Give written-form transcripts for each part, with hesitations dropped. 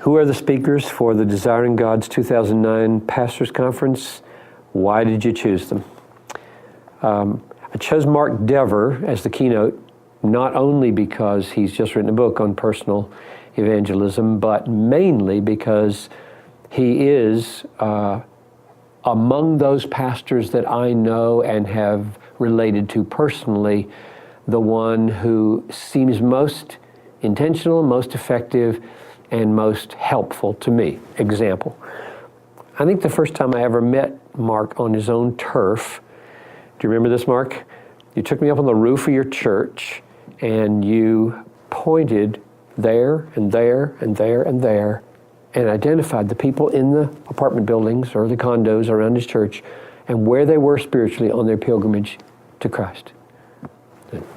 Who are the speakers for the Desiring God's 2009 Pastors Conference? Why did you choose them? I chose Mark Dever as the keynote, not only because he's just written a book on personal evangelism, but mainly because he is among those pastors that I know and have related to personally, the one who seems most intentional, most effective, and most helpful to me. Example, I think the first time I ever met Mark on his own turf, do you remember this, Mark? You took me up on the roof of your church and you pointed there and there and there and there and identified the people in the apartment buildings or the condos around his church and where they were spiritually on their pilgrimage to Christ.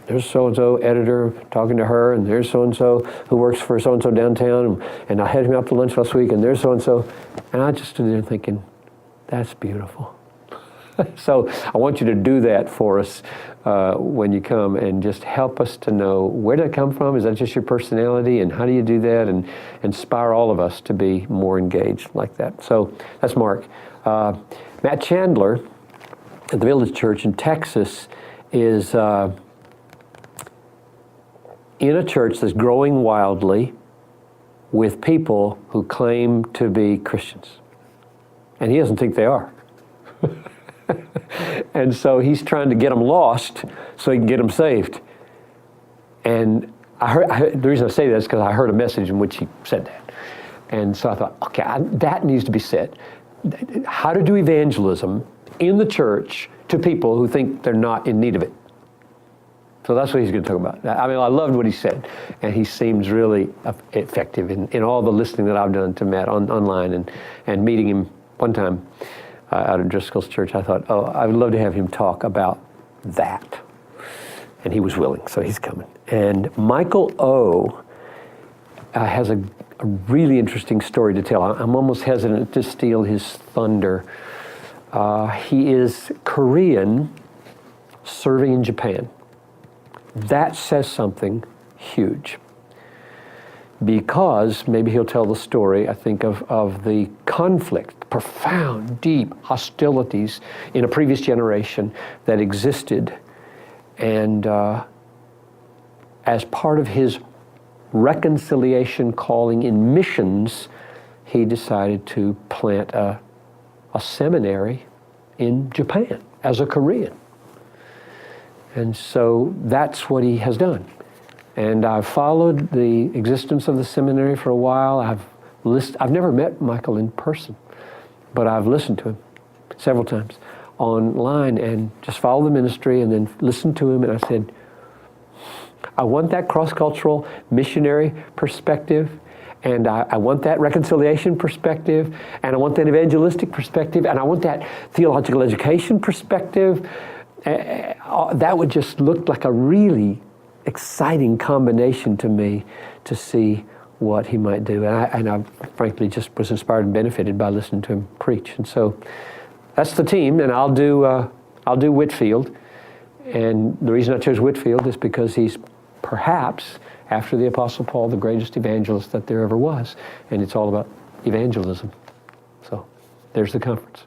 There's so-and-so editor talking to her, and there's so-and-so who works for so-and-so downtown, and I had him out to lunch last week, and there's so-and-so. And I just stood there thinking, that's beautiful. So I want you to do that for us when you come, and just help us to know, where did it come from? Is that just your personality? And how do you do that? And inspire all of us to be more engaged like that. So that's Mark. Matt Chandler at the Village Church in Texas is in a church that's growing wildly with people who claim to be Christians. And he doesn't think they are. And so he's trying to get them lost so he can get them saved. And the reason I say that is because I heard a message in which he said that. And so I thought, okay, that needs to be said. How to do evangelism in the church to people who think they're not in need of it. So that's what he's going to talk about. I mean, I loved what he said, and he seems really effective in all the listening that I've done to Matt online and meeting him one time out of Driscoll's church. I thought, oh, I would love to have him talk about that. And he was willing, so he's coming. And Michael O. Has a really interesting story to tell. I'm almost hesitant to steal his thunder. He is Korean serving in Japan. That says something huge, because maybe he'll tell the story, I think, of the conflict, profound, deep hostilities in a previous generation that existed. And as part of his reconciliation calling in missions, he decided to plant a seminary in Japan as a Korean. And so that's what he has done. And I've followed the existence of the seminary for a while. I've never met Michael in person, but I've listened to him several times online and just followed the ministry and then listened to him. And I said, I want that cross-cultural missionary perspective, and I want that reconciliation perspective, and I want that evangelistic perspective, and I want that theological education perspective. That would just look like a really exciting combination to me to see what he might do. And I frankly just was inspired and benefited by listening to him preach. And so that's the team, and I'll do Whitfield. And the reason I chose Whitfield is because he's perhaps, after the Apostle Paul, the greatest evangelist that there ever was. And it's all about evangelism. So there's the conference.